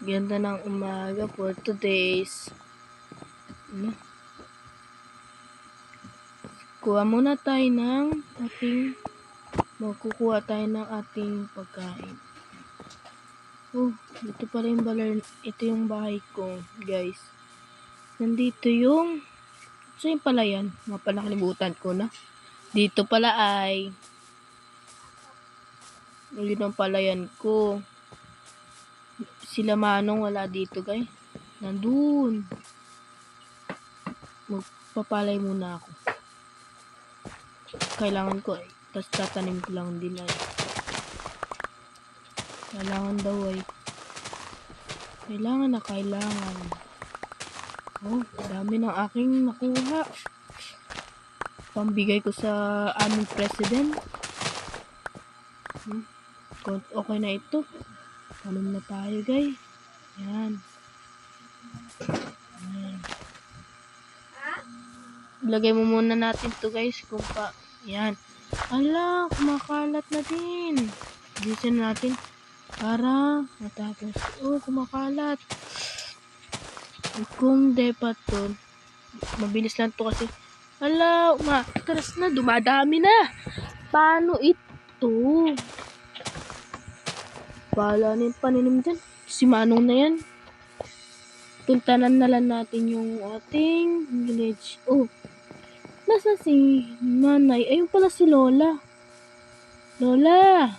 Ganda ng umaga for today's. Magkukuha tayo ng ating pagkain. Dito pala yung ito yung bahay ko, guys. Nandito yung pala yan? Nakalimutan ko na. Dito pala ay yun ang palayan ko. Sila Manong wala dito, guys. Nandun. Magpapalay muna ako. Kailangan ko ay. Tapos tatanim ko lang din ay. Kailangan daw ay. Kailangan. Dami ng aking nakuha. Pambigay ko sa aming president. Okay na ito. Tanim na tayo, guys. Yan. Lagay mo muna natin to, guys. Yan. Ala, kumakalat na din. Bilisan natin para matapos. Kumakalat. Kung dapat to, mabilis lang to kasi. Ala, umatras na. Dumadami na. Paano ito? Bahala na yung paninim dyan. Si Manong na yan. Tuntanan na lang natin yung ating village. Nasa si nanay? Ayun pala si Lola. Lola.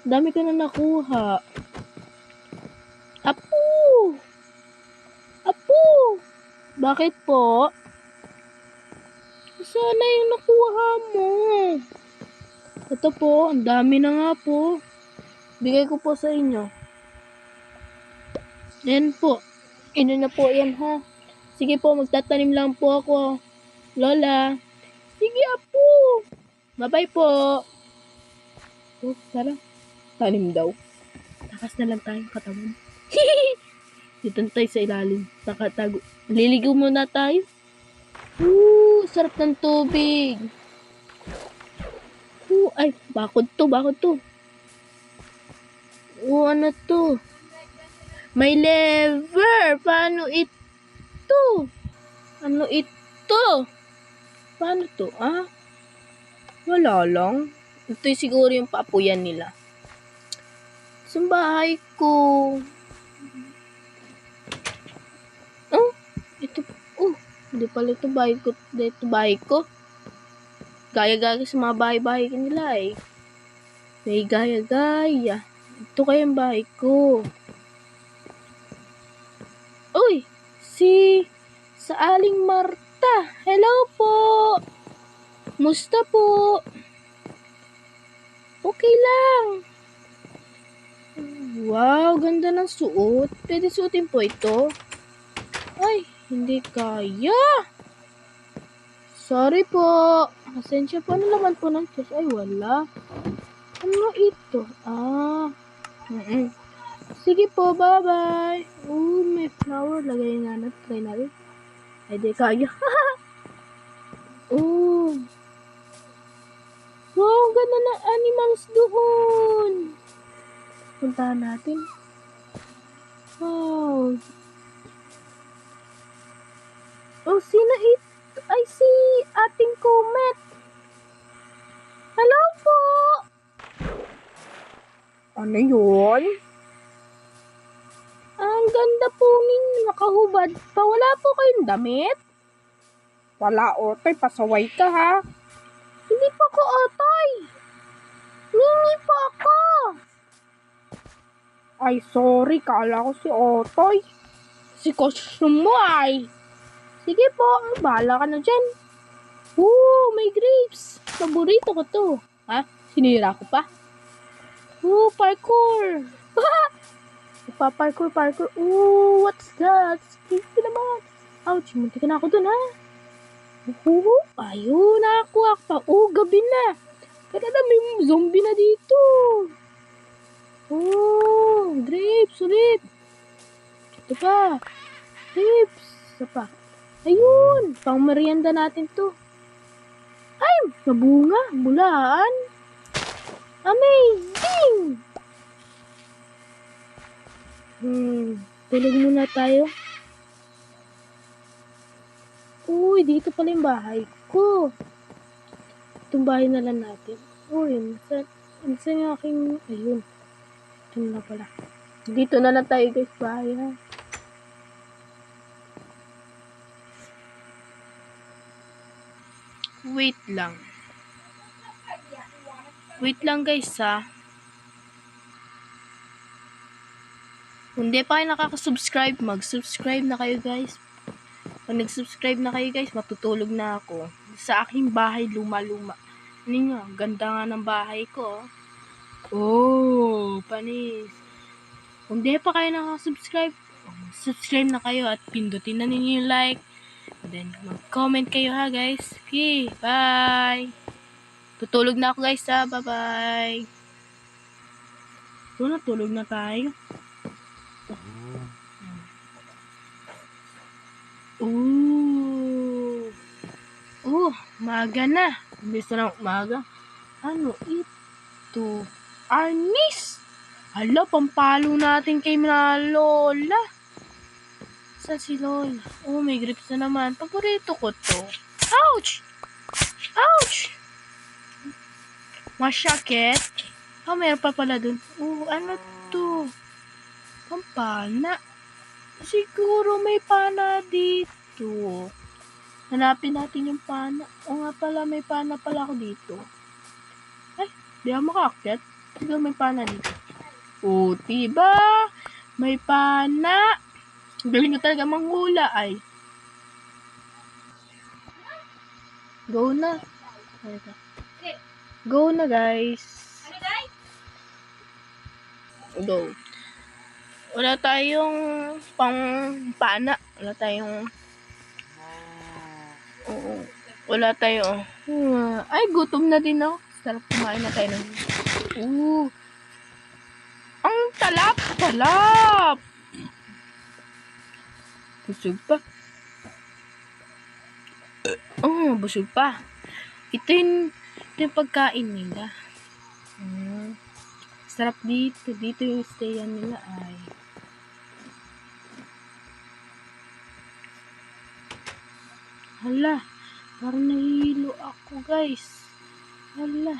Dami ka na nakuha. Apo. Bakit po? Sana yung nakuha mo. Ito po, ang dami na nga po. Bigay ko po sa inyo. Yan po. Ino na po yan, ha. Sige po, magtatanim lang po ako. Lola. Sige, apo. Bye-bye po. Tara. Tanim daw. Takas na lang tayong katawan. Dito tayo sa ilalim. Nakatago. Liligaw muna tayo. Sarap ng tubig. Ay, bakod to. Ano to? May lever. Paano ito? Ano ito? Paano to? Wala lang. Ito siguro yung paapuyan nila. Sa bahay ko. Ito. Hindi pala ito bahay ko. Gaya-gaya sa mga bahay-bahay nila eh. May gaya-gaya. Ito kayang bahay ko. Sa Aling Marta. Hello po. Musta po? Okay lang. Wow, ganda ng suot. Pwede suotin po ito? Ay, hindi kaya. Sorry po. Pasensya po. Ano naman po ng chest? Ay, wala. Ano ito? Sige po, bye-bye. May flower. Lagay nga natin. Try natin. Ay, di kaya. Wow, ganda na animals doon. Puntahan natin. Wow. Sino ito? Ay, si ating Comet. Hello po. Ano yun? Ang ganda po ninyo. Nakahubad pa. Wala po kayong damit? Wala, Otoy. Pasaway ka, ha? Hindi pa ako, Otoy. Nini po ako. Ay, sorry. Kala ko si Otoy. Si costume mo, ay. Sige po. Bahala ka na dyan. May grapes. Paborito ko to. Sinira ko pa. Parkour. Parkour. What's that? Skipy naman. Ouch, munti ka na ako dun, ha? Ayun, nakakuha pa. Gabi na. Kaya may zombie na dito. Grapes ulit. Ito pa. Grapes. Ito pa. Ayun, pang merienda natin to. Ay, nabunga. Bulaan. Amazing. Tulog muna tayo. Uy, dito pala yung bahay ko. Itong bahay na lang natin. Uy, saan yung aking... Ayun. Ito na pala. Dito na lang tayo guys, bahay ha. Wait lang. Wait lang guys ha. Kung di pa kayo nakaka-subscribe, mag-subscribe na kayo guys. Pag nag-subscribe na kayo guys, matutulog na ako. Sa aking bahay, luma-luma. Ninyo, ganda nga ng bahay ko. Oh, panis. Kung di pa kayo nakaka-subscribe, subscribe na kayo at pindutin na ninyo yung like. And then, mag-comment kayo ha guys. Okay, bye! Tutulog na ako guys ha, bye-bye! So, natulog na tayo. Umaga na. Imbes na umaga. Ano ito? Arnis! Hala, pampalo natin kay na Lola. Saan si Lola? Oh, may grips na naman. Paborito ko to. Ouch! Ouch! Masyakit. Meron pa pala dun. Ano to? Pampana. Siguro may pana dito. Hanapin natin yung pana. O nga pala, may pana pala ako dito. Ay, di ako makaakyat. Siguro may pana dito. Diba? May pana. Galing ko talaga manghula ay. Go na. Go na guys. Go. Wala tayong pang pana. Wala tayong... Wala tayo. Ay, gutom na din ako. Sarap kumain na tayo ng... Ang talap! Busog pa. Busog pa. Ito yung pagkain nila. Sarap dito. Dito yung stayan nila ay. Hala. Parang nahihilo ako guys. Hala.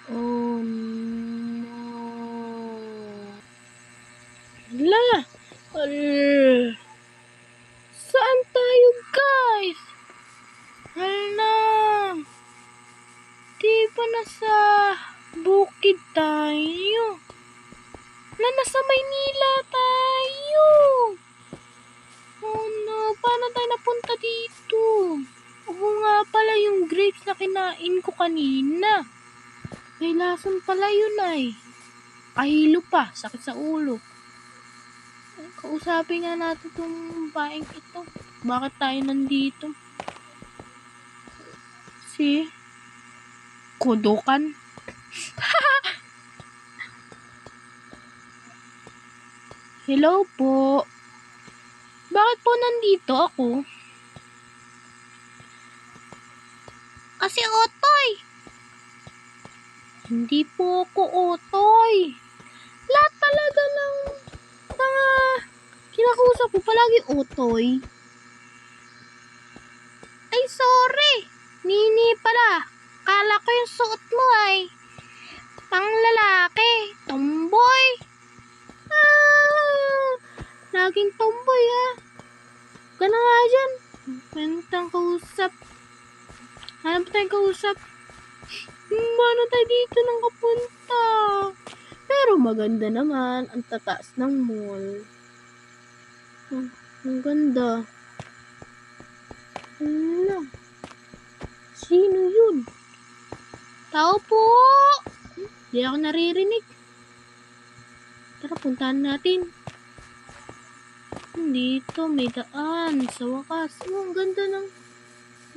Oh no. Hala. Saan tayo guys? Hala. Di ba nasa bukid tayo? Nasa Maynila tayo. Oh no, paano tayo napunta dito? Nga pala yung grapes na kinain ko kanina. May lason pala yun ay. Kahilo pa, sakit sa ulo. Kausapin nga natin itong baeng ito. Bakit tayo nandito? Si Kodokan. Hello po. Bakit po nandito ako? Kasi Otoy. Hindi po ako Otoy. Lahat talaga ng mga kinakausap ko palagi Otoy. Ay, sorry. Nini pala. Kala ko yung suot mo ay pang lalaki. Tomboy. Laging tomboy ha. Gano'n nga dyan. Pwentang kausap. Hanap tayong kausap. Paano tayo dito nang kapunta? Pero maganda naman. Ang tataas ng mall. Ang ganda. Ano? Sino yun? Tao po! Hindi ako naririnig. Tara, puntahan natin. Dito, may daan. Sa wakas. Ang ganda ng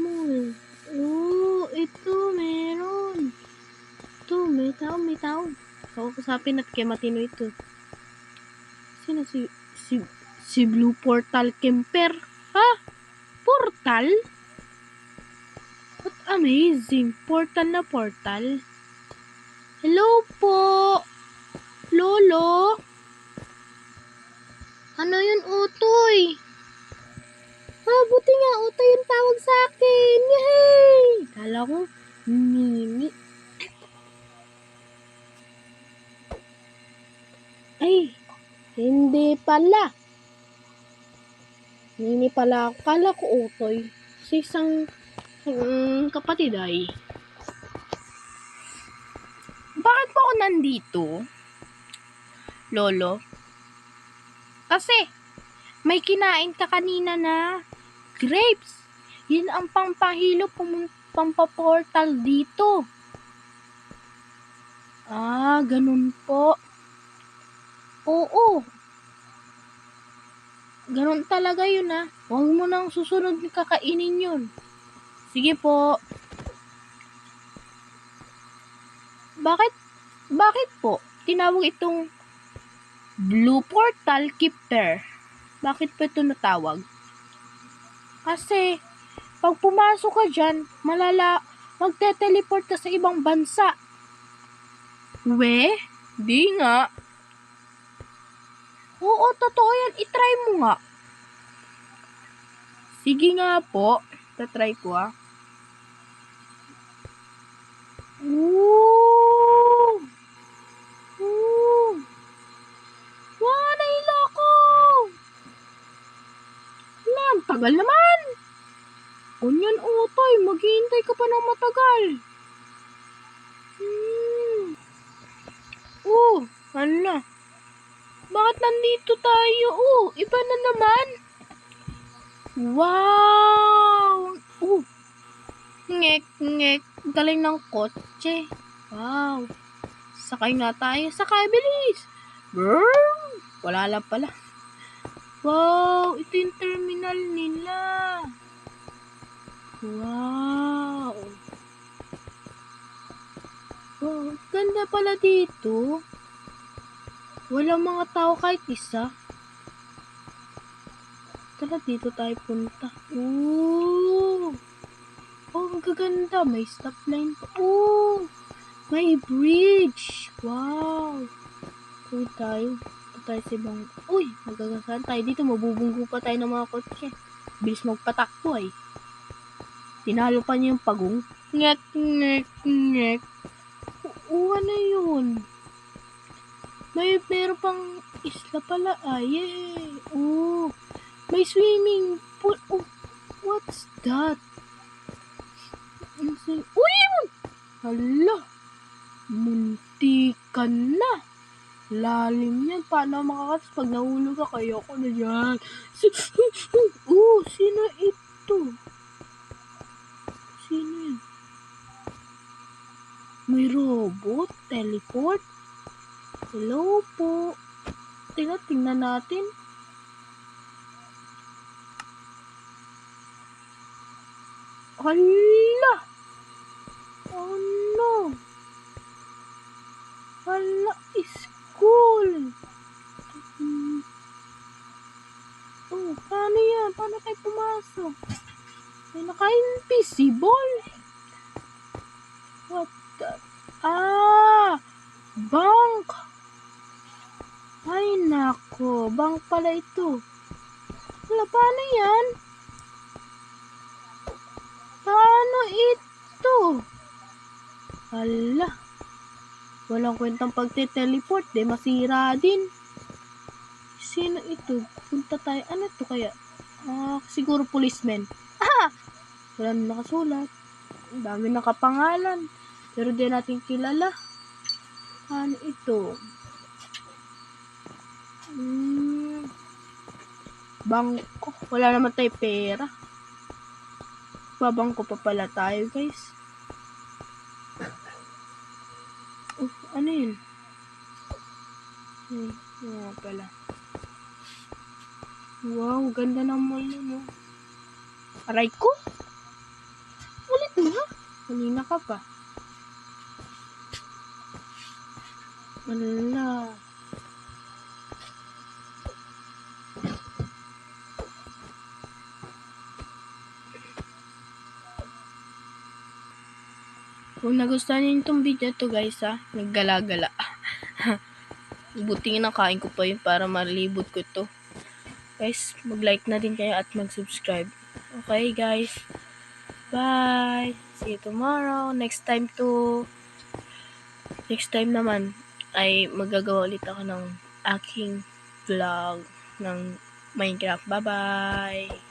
mall. Ito, meron. Ito, may tao. Kausapin at kay matino ito. Sino si Blue Portal Camper? Ha? Portal? What amazing. Portal na portal. Hello po. Lolo. Ano yun, Utoy? Buti nga, Utoy yung tawag sa akin. Yay! Kala ko, Nini. Ay, hindi pala. Nini pala ako. Kala ko Utoy. Si isang kapatid ay. Bakit po ako nandito, Lolo? Kasi, may kinain ka kanina na grapes. Yun ang pampahilo pampaportal dito. Ganun po. Oo. Ganun talaga yun Huwag mo nang susunod kakainin yun. Sige po. Bakit po? Tinawag itong Blue Portal Keeper. Bakit po ito natawag? Kasi, pag pumasok ka dyan, magte-teleport ka sa ibang bansa. Di nga. Oo, totoo yan. I-try mo nga. Sige nga po. Tatry ko Ooh! Wow, nahilo ako! Ang tagal naman! Ganyan, Utoy. Maghihintay ka pa ng matagal. Hala. Bakit nandito tayo? Iba na naman. Wow! Ngek. Galing ng kotse. Wow. Sakay nga tayo. Sakay, bilis! Brrr! Wala lang pala. Wow! Ito yung terminal nila. Wow! Wow, ganda pala dito. Walang mga tao kahit isa. Tara, dito tayo punta. Ang gaganda. May stopline pa. May bridge. Wow. Ito tayo sa ibang... magagasaan tayo dito. Mabubunggo pa tayo ng mga kotse. Bilis magpatakbo ay. Tinalo pa niya yung pagong. Ngek. Ano yun? Meron pang isla pala. Yay! May swimming pool. What's that? Hala! Muntikan na. Lalim yan. Paano makakas pag nahulog ka? Kaya ako na yan. Sino ito? Sino yan? May robot? Teleport? Hello po. Tingnan natin. Hala! Oh no! Hala, school! Paano yan? Paano tayo pumasok? May naka-invisible? What the... Bank! Ay, nako. Bank pala ito. Wala, paano yan? Paano ito? Hala. Walang kwentang pagte-teleport. Masira din. Sino ito? Punta tayo. Ano ito kaya? Siguro policeman. Wala na nakasulat. Ang dami nakapangalan. Pero di natin kilala. Ano ito? Bangko. Wala naman tayo pera. Babangko pa pala tayo, guys. Ano yun? Pala. Wow, ganda ng mall yun, Aray ko? Ulit na? Kanina ka pa. Wala. Kung nagustuhan niyo itong video to guys naggala-gala. Buti nakain ko pa yun para malibot ko to. Guys, mag-like na din kayo at mag-subscribe. Okay, guys. Bye! See you tomorrow. Next time naman ay magagawa ulit ako ng aking vlog ng Minecraft. Bye-bye!